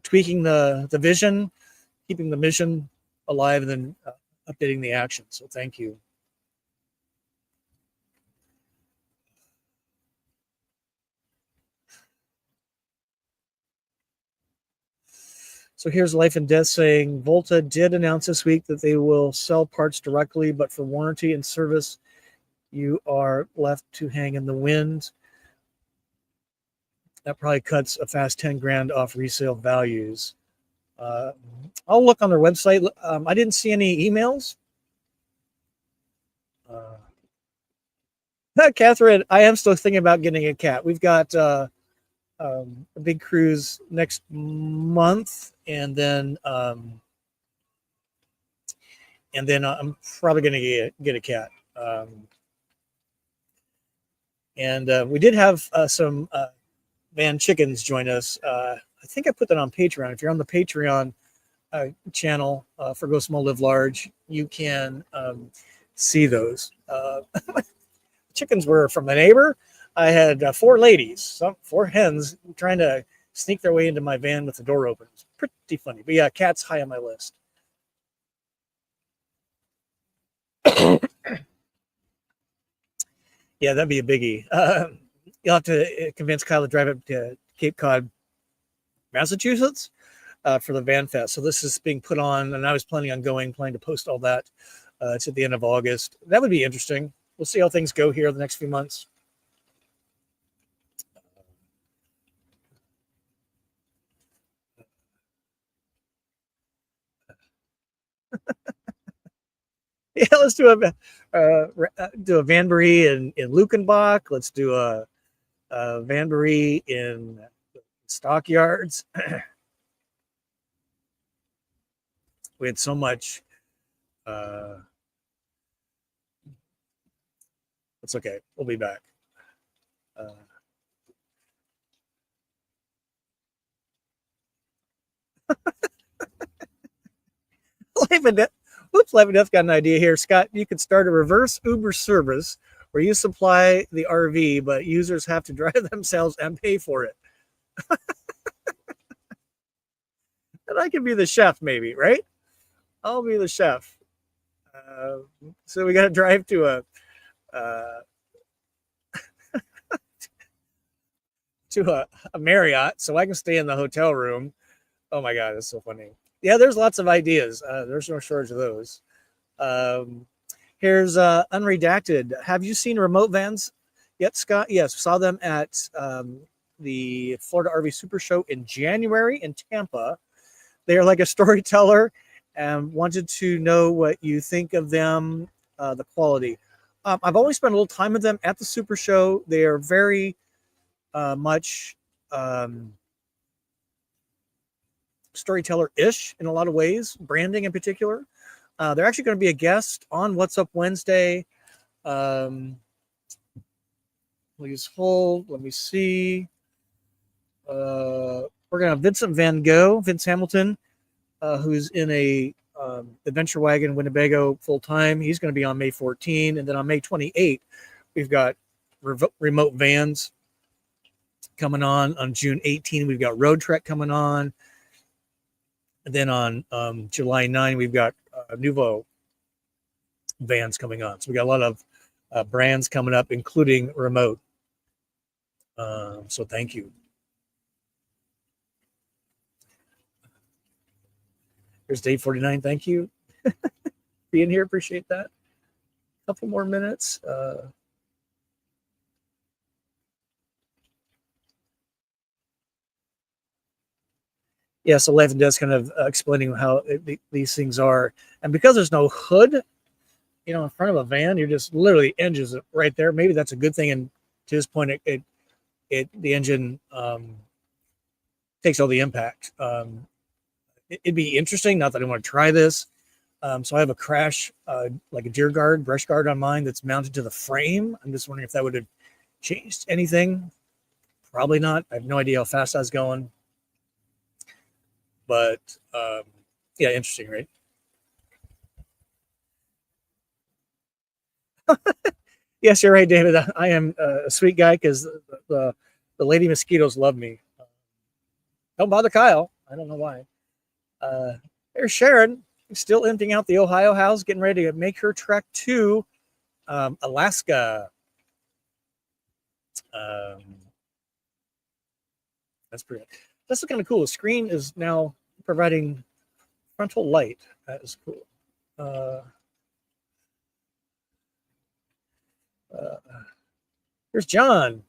tweaking the vision, keeping the mission alive, and then updating the action. So thank you. So here's Life and Death saying Volta did announce this week that they will sell parts directly, but for warranty and service, you are left to hang in the wind. That probably cuts a fast 10 grand off resale values. I'll look on their website. I didn't see any emails. Catherine, I am still thinking about getting a cat. We've got a big cruise next month, and then I'm probably going to get a cat. And we did have some van chickens join us. I think I put that on Patreon. If you're on the Patreon channel for Go Small Live Large, you can see those. Chickens were from a neighbor. I had 4 ladies, 4 hens, trying to sneak their way into my van with the door open. It's pretty funny. But yeah, cats high on my list. Yeah, that'd be a biggie. You'll have to convince Kyle to drive up to Cape Cod, Massachusetts, for the Van Fest. So this is being put on, and I was planning to post all that to the end of August. That would be interesting. We'll see how things go here the next few months. Yeah, let's do a Vanbury in Lukenbach. Let's do a Vanbury in Stockyards. We had so much. It's okay. We'll be back. Life and Death. Oops, Life and Death got an idea here. Scott, you could start a reverse Uber service where you supply the RV, but users have to drive themselves and pay for it. And I can be the chef, maybe, right? I'll be the chef. So we got to drive to a Marriott so I can stay in the hotel room. Oh my God, that's so funny. Yeah, there's lots of ideas. There's no shortage of those. Here's Unredacted. Have you seen remote vans yet, Scott? Yes, saw them at the Florida RV Super Show in January in Tampa. They are like a storyteller, and wanted to know what you think of them, the quality. I've only spent a little time with them at the Super Show. They are very much storyteller-ish in a lot of ways, branding in particular. They're actually going to be a guest on What's Up Wednesday. Please hold. Let me see. We're going to have Vincent Van Gogh, Vince Hamilton, who's in a adventure wagon Winnebago full time. He's going to be on May 14, and then on May 28, we've got remote vans coming on. On June 18, we've got Road Trek coming on, and then on July 9, we've got Nuvo vans coming on. So we got a lot of brands coming up, including remote. So thank you. Here's Dave 49. Thank you. Being here. Appreciate that. A couple more minutes. Yeah, so Life and Death kind of explaining how these things are. And because there's no hood, in front of a van, you're just literally engines right there. Maybe that's a good thing. And to his point, the engine takes all the impact. It'd be interesting. Not that I want to try this. So I have a crash, like a deer guard, brush guard on mine that's mounted to the frame. I'm just wondering if that would have changed anything. Probably not. I have no idea how fast I was going. But yeah, interesting, right? Yes, you're right, David. I am a sweet guy because the lady mosquitoes love me. Don't bother Kyle. I don't know why. There's Sharon, still emptying out the Ohio house, getting ready to make her trek to Alaska. That's pretty. That's kind of cool. The screen is now providing frontal light. That is cool. Here's John.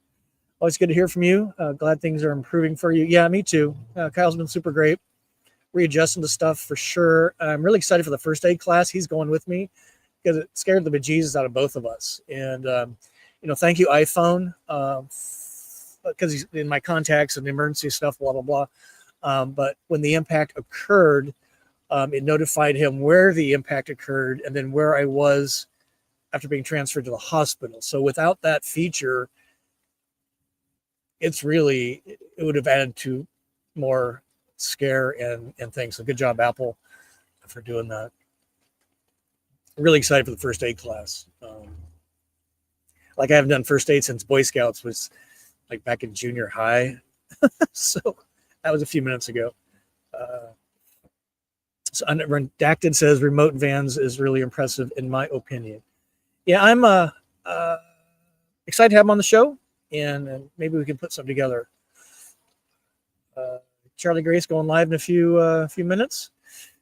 Always good to hear from you. Glad things are improving for you. Yeah, me too. Kyle's been super great. Readjusting to stuff for sure. I'm really excited for the first aid class. He's going with me because it scared the bejesus out of both of us. And, thank you, iPhone, because he's in my contacts and emergency stuff, blah, blah, blah. But when the impact occurred, it notified him where the impact occurred and then where I was after being transferred to the hospital. So without that feature, it would have added to more scare and things. So good job, Apple, for doing that. Really excited for the first aid class. Like I haven't done first aid since Boy Scouts was like back in junior high. So that was a few minutes ago. So Redacted says remote vans is really impressive in my opinion. Yeah, I'm excited to have him on the show, and maybe we can put something together. Charlie Grace going live in a few minutes.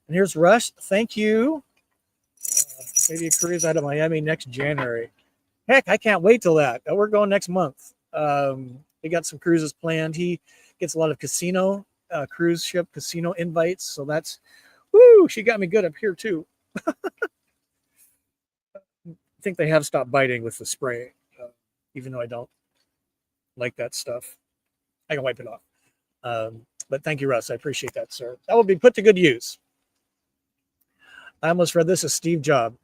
And here's Rush. Thank you. Maybe a cruise out of Miami next January. Heck, I can't wait till that. We're going next month. We got some cruises planned. He gets a lot of cruise ship casino invites. So that's, woo, she got me good up here too. I think they have stopped biting with the spray, even though I don't like that stuff. I can wipe it off. But thank you, Russ. I appreciate that, sir. That will be put to good use. I almost read this as Steve Jobs.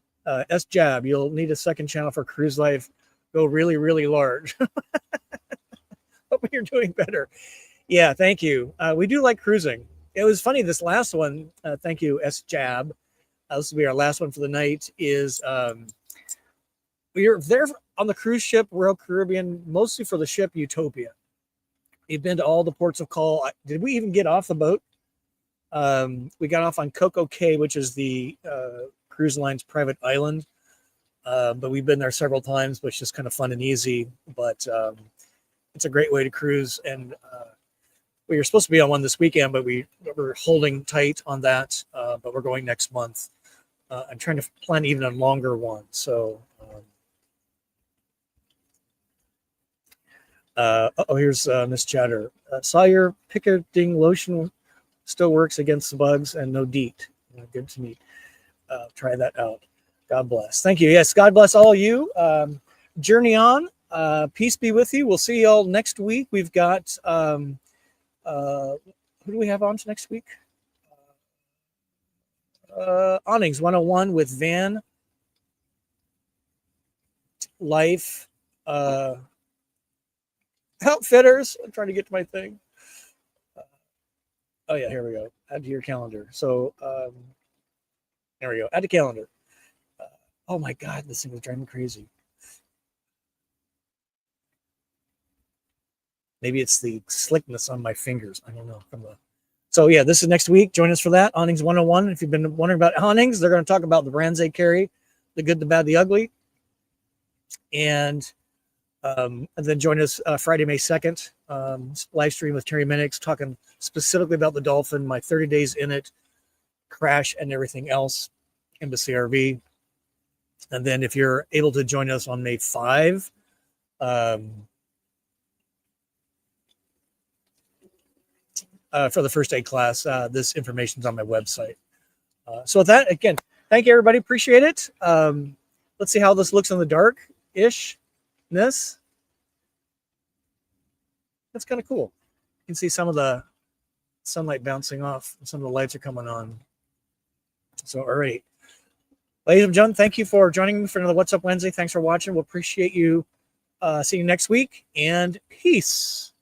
S-Jab, you'll need a second channel for CruiseLife. Go really, really large. Hope you're doing better. Yeah, thank you. We do like cruising. It was funny, this last one, thank you, S-Jab. This will be our last one for the night, is we were there on the cruise ship, Royal Caribbean, mostly for the ship Utopia. We've been to all the ports of call. Did we even get off the boat? We got off on Coco Cay, which is the cruise line's private island. But we've been there several times, but it's just kind of fun and easy. But it's a great way to cruise. And we were supposed to be on one this weekend, but we're holding tight on that. But we're going next month. I'm trying to plan even a longer one. So here's Miss Chatter. Saw your picketing lotion still works against the bugs and no DEET. Good to meet. Try that out. God bless. Thank you. Yes, God bless all you. Journey on. Peace be with you. We'll see you all next week. We've got who do we have on next week? Awnings 101 with VanLife Outfitters. I'm trying to get to my thing. Oh yeah, here we go. Add to your calendar. So there we go. Add to calendar. Oh my God, this thing is driving me crazy. Maybe it's the slickness on my fingers. I don't know. So yeah, this is next week. Join us for that. Awnings 101. If you've been wondering about awnings, they're going to talk about the brands they carry, the good, the bad, the ugly. And then join us Friday, May 2nd, live stream with Terry Minix, talking specifically about the Dolphin, my 30 days in it, crash, and everything else in the C RV. And then if you're able to join us on May 5, for the first aid class, this information is on my website. So with that, again, thank you, everybody. Appreciate it. Let's see how this looks in the dark-ish. That's kind of cool. You can see some of the sunlight bouncing off. Some of the lights are coming on. So, all right. Ladies and gentlemen, thank you for joining me for another What's Up Wednesday. Thanks for watching. We'll appreciate you. See you next week, and peace.